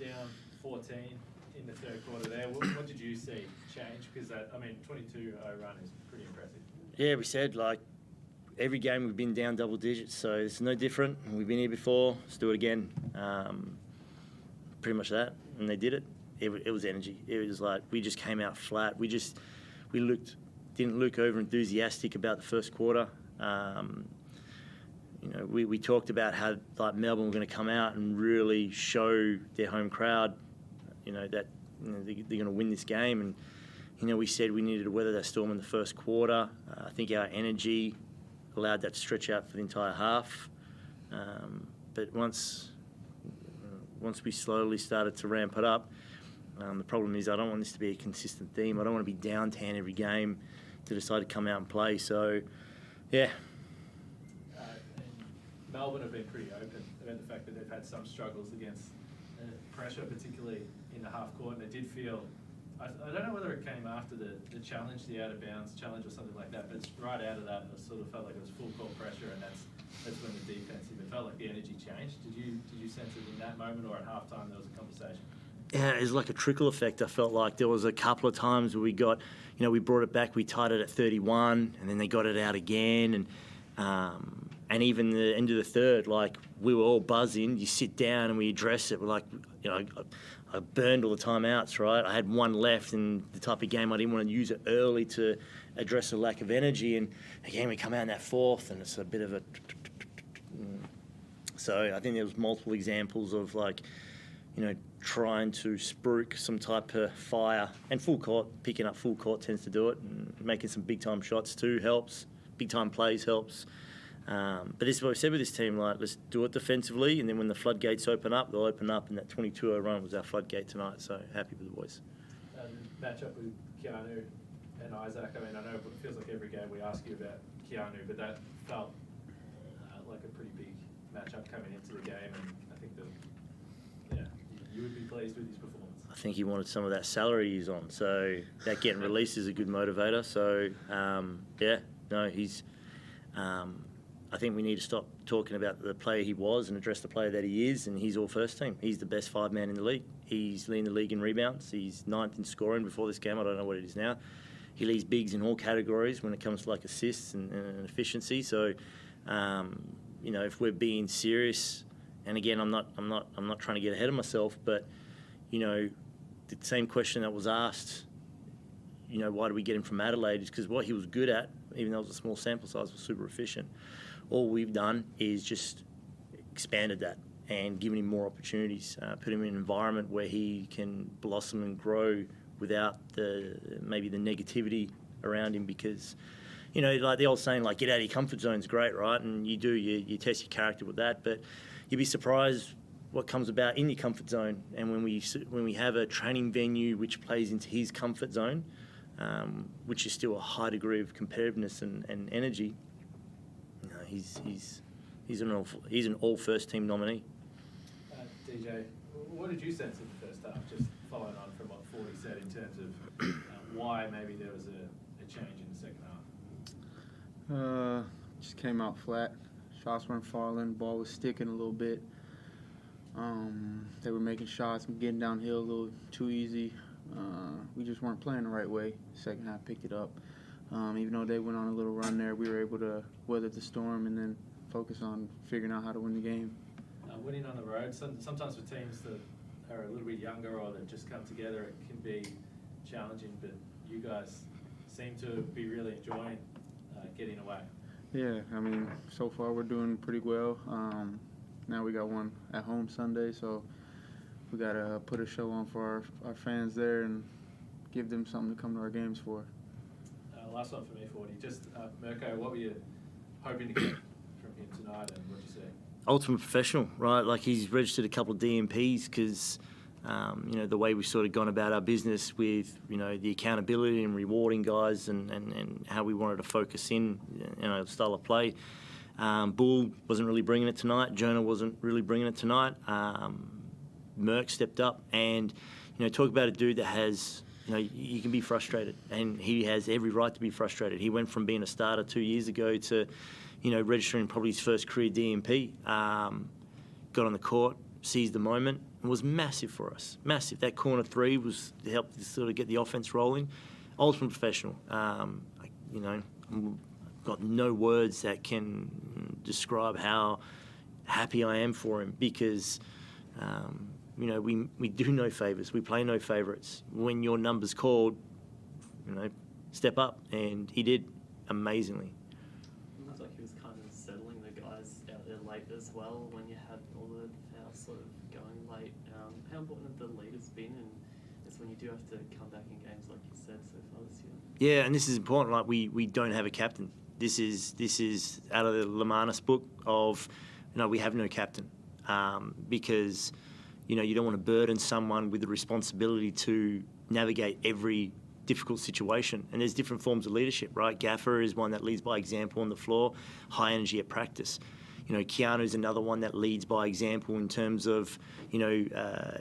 down 14 in the third quarter there. What did you see change? Because that, 22-0 run is pretty impressive. Yeah, we said every game we've been down double digits, so it's no different. We've been here before. Let's do it again. Pretty much that, and they did it. It was energy. It was like we just came out flat. We didn't look over enthusiastic about the first quarter. We talked about how Melbourne were going to come out and really show their home crowd, that they're going to win this game. And we said we needed to weather that storm in the first quarter. I think our energy allowed that to stretch out for the entire half. But once we slowly started to ramp it up, the problem is I don't want this to be a consistent theme. I don't want to be down 10 every game to decide to come out and play. So, yeah. Melbourne have been pretty open about the fact that they've had some struggles against pressure, particularly in the half court. And it did feel, I don't know whether it came after the challenge, the out of bounds challenge or something like that, but it's right out of that, and it sort of felt like it was full court pressure, and that's when the defensive, it felt like the energy changed. Did you sense it in that moment, or at halftime there was a conversation? Yeah, it was like a trickle effect. I felt like there was a couple of times where we got, we brought it back, we tied it at 31, and then they got it out again, and even the end of the third, we were all buzzing. You sit down and we address it. We're like, I burned all the timeouts, right? I had one left, and the type of game I didn't want to use it early to address the lack of energy. And again, we come out in that fourth, and it's a bit of a. So I think there was multiple examples of trying to spruik some type of fire, and full court, picking up full court tends to do it, and making some big time shots too helps. Big time plays helps. But this is what we said with this team, let's do it defensively, and then when the floodgates open up, they'll open up, and that 22-0 run was our floodgate tonight, so happy with the boys. Matchup with Keanu and Isaac, I know it feels like every game we ask you about Keanu, but that felt like a pretty big matchup coming into the game, and I think you would be pleased with his performance. I think he wanted some of that salary he's on, so that getting released is a good motivator, so he's... I think we need to stop talking about the player he was and address the player that he is, and he's all first team. He's the best five-man in the league. He's leading the league in rebounds. He's 9th in scoring before this game. I don't know what it is now. He leads bigs in all categories when it comes to assists and efficiency. So, if we're being serious, and again, I'm not trying to get ahead of myself, but the same question that was asked, why do we get him from Adelaide, is because what he was good at, even though it was a small sample size, was super efficient. All we've done is just expanded that and given him more opportunities, put him in an environment where he can blossom and grow without maybe the negativity around him, because, like the old saying, get out of your comfort zone is great, right? And you test your character with that, but you'd be surprised what comes about in your comfort zone. And when we have a training venue which plays into his comfort zone, which is still a high degree of competitiveness and energy, he's an all first team nominee. DJ, what did you sense in the first half? Just following on from what Forde said in terms of why maybe there was a change in the second half. Just came out flat. Shots weren't falling. Ball was sticking a little bit. They were making shots and getting downhill a little too easy. We just weren't playing the right way. Second half picked it up. Even though they went on a little run there, we were able to weather the storm and then focus on figuring out how to win the game. Winning on the road, sometimes for teams that are a little bit younger or that just come together, it can be challenging, but you guys seem to be really enjoying getting away. Yeah, so far we're doing pretty well. Now we got one at home Sunday, so we got to put a show on for our fans there and give them something to come to our games for. Last one for me, Forde. Just Merck, what were you hoping to get from him tonight, and what did you see? Ultimate professional, right? He's registered a couple of DMPs because, the way we've sort of gone about our business with, the accountability and rewarding guys and how we wanted to focus in, style of play. Bull wasn't really bringing it tonight. Jonah wasn't really bringing it tonight. Merck stepped up, and, talk about a dude that has... you can be frustrated, and he has every right to be frustrated. He went from being a starter 2 years ago to, registering probably his first career DMP. Got on the court, seized the moment and was massive for us. Massive. That corner three was helped to sort of get the offense rolling. Ultimate professional. I've got no words that can describe how happy I am for him because, we do no favours. We play no favourites. When your number's called, step up. And he did amazingly. It looked like he was kind of settling the guys out there late as well when you had all the fouls sort of going late. How important have the leaders been? And it's when you do have to come back in games like you said so far this year. Yeah, and this is important. Like we don't have a captain. This is out of the Lemanis book of, we have no captain because, you don't want to burden someone with the responsibility to navigate every difficult situation. And there's different forms of leadership, right? Gaffer is one that leads by example on the floor, high energy at practice. Keanu is another one that leads by example in terms of,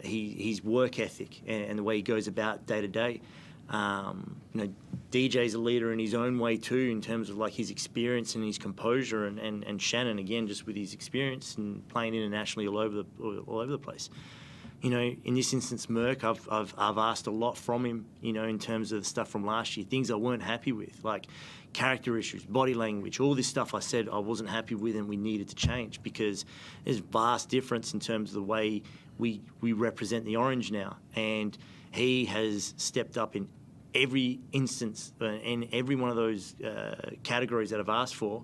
his work ethic and the way he goes about day to day. DJ's a leader in his own way too, in terms of like his experience and his composure, and Shannon again just with his experience and playing internationally all over the place. In this instance, Merck, I've asked a lot from him, in terms of the stuff from last year, things I weren't happy with, like character issues, body language, all this stuff I said I wasn't happy with and we needed to change because there's vast difference in terms of the way we represent the Orange now. And he has stepped up in every instance, in every one of those categories that I've asked for.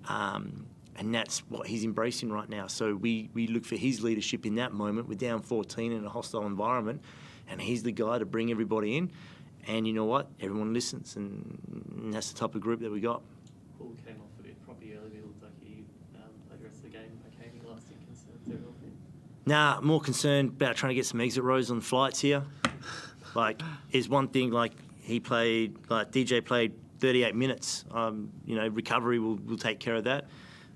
And that's what he's embracing right now. So we look for his leadership in that moment. We're down 14 in a hostile environment, and he's the guy to bring everybody in. And you know what? Everyone listens, and that's the type of group that we got. Paul came off a bit properly early, but it looked like he played the rest of the game. Okay, any lasting concerns there of him? Nah, more concerned about trying to get some exit rows on flights here. Like, is one thing, like DJ played 38 minutes. Recovery will take care of that.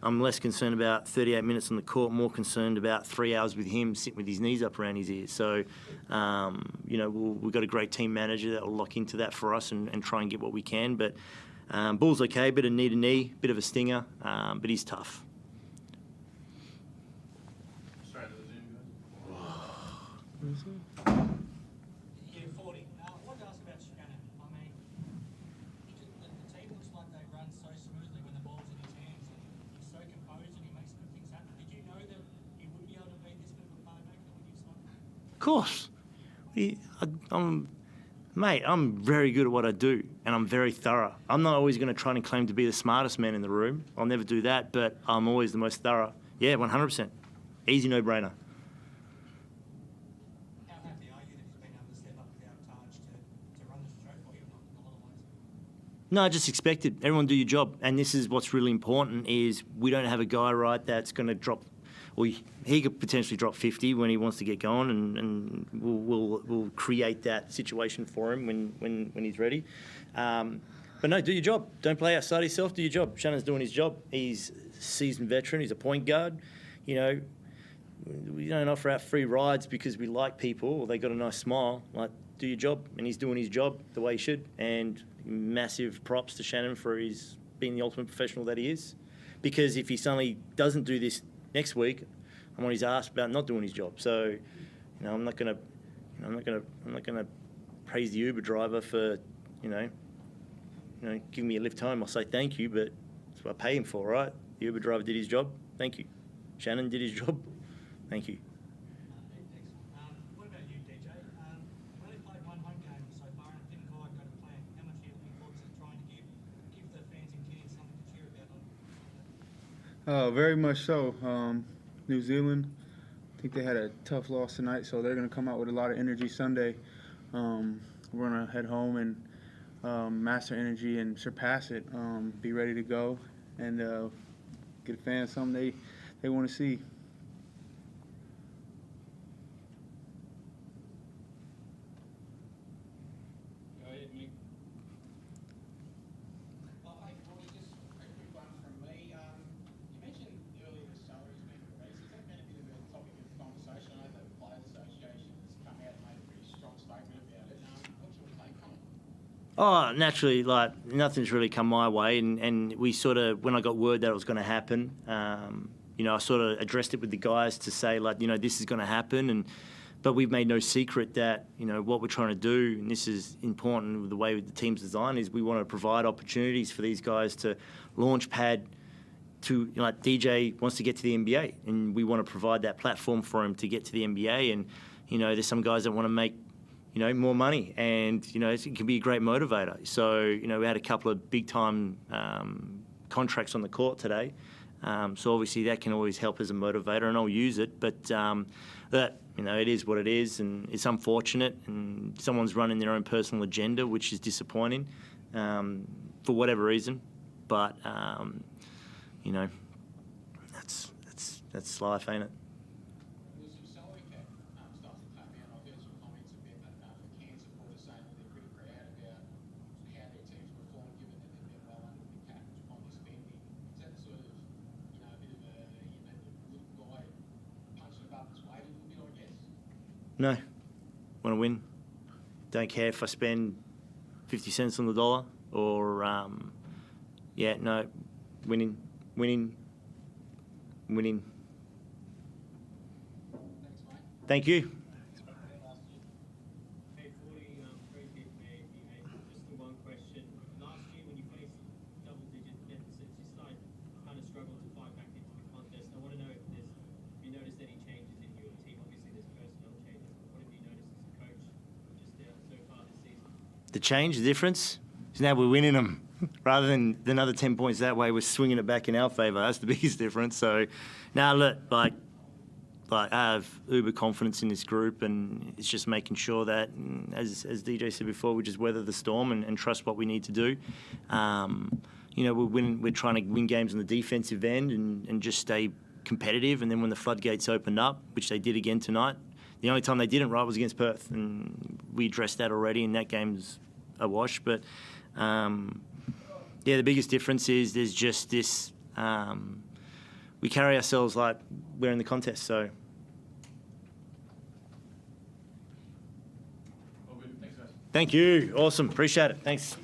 I'm less concerned about 38 minutes on the court, more concerned about 3 hours with him sitting with his knees up around his ears. So, we've got a great team manager that will lock into that for us and try and get what we can. But Bull's okay, bit of knee to knee, bit of a stinger, but he's tough. Straight to the Zoom, guys. Yeah, Forde. I wanted to ask about Shannon. I mean, the team looks like they run so smoothly when the ball's in his hands. He's so composed and he makes good things happen. Did you know that he would be able to be this good of a playmaker when you signed him? Of course. I'm very good at what I do, and I'm very thorough. I'm not always going to try and claim to be the smartest man in the room. I'll never do that, but I'm always the most thorough. Yeah, 100%. Easy no-brainer. How happy are you that he's been able to step up without Taj to run the show for you in a lot of ways? No, I just expected everyone do your job, and this is what's really important is we don't have a guy, right, that's going to drop. Well, he could potentially drop 50 when he wants to get going, and we'll create that situation for him when he's ready. But no, do your job. Don't play outside yourself. Do your job. Shannon's doing his job. He's a seasoned veteran. He's a point guard. We don't offer out free rides because we like people or they got a nice smile. Like, do your job, and he's doing his job the way he should. And massive props to Shannon for his being the ultimate professional that he is. Because if he suddenly doesn't do this next week, I'm on his ass about not doing his job. So, I'm not gonna praise the Uber driver for, giving me a lift home. I'll say thank you, but that's what I pay him for, right? The Uber driver did his job. Thank you. Shannon did his job. Thank you. Excellent. What about you, DJ? You've only played one home game so far and it didn't quite go to plan. How much are you looking forward to trying to give the fans in Cairns something to cheer about? Very much so. New Zealand, I think they had a tough loss tonight, so they're going to come out with a lot of energy Sunday. We're going to head home and master energy and surpass it, be ready to go, and get fans something they want to see. Go ahead, Mick. Hey, Forde, just a quick one from me. You mentioned earlier the salaries being released. Is that going to be the topic of conversation? I know the Players Association has come out and made a pretty strong statement about it. What's your take on it? Oh, naturally, nothing's really come my way, and we sort of, when I got word that it was going to happen, I sort of addressed it with the guys to say, like, this is going to happen, but we've made no secret that, what we're trying to do, and this is important with the way the team's designed, is we want to provide opportunities for these guys to launch pad to, like DJ wants to get to the NBA, and we want to provide that platform for him to get to the NBA. And, there's some guys that want to make, more money, and, it can be a great motivator. So, we had a couple of big-time contracts on the court today. So obviously that can always help as a motivator, and I'll use it. But it is what it is, and it's unfortunate, and someone's running their own personal agenda, which is disappointing for whatever reason. But that's life, ain't it? With some salary cap stuff that came out, I've heard some comments about the Cairns supporters saying that they're pretty proud about how their teams performed, given that they've been well under the cap on the spending. Is that sort of, a bit of a, little guy punching above his weight a little bit, I guess? No. Want to win. Don't care if I spend 50 cents on the dollar or, no, winning. Thanks, mate. Thank you. Hey, Forde, very good, mate. Just the one question. Last year, when you faced double-digit deficits, you started kind of struggled to fight back into the contest. I want to know if you noticed any changes in your team. Obviously, there's personnel changes. But what have you noticed as a coach just so far this season? The change, the difference, is now we're winning them. Rather than another 10 points that way, we're swinging it back in our favour. That's the biggest difference. So now, look, I have uber confidence in this group, and it's just making sure that, as DJ said before, we just weather the storm and trust what we need to do. We're trying to win games on the defensive end and just stay competitive. And then when the floodgates opened up, which they did again tonight, the only time they didn't was against Perth, and we addressed that already, and that game's a wash. But the biggest difference is there's just this. We carry ourselves like we're in the contest. So. All good. Thanks, guys. Thank you. Awesome. Appreciate it. Thanks.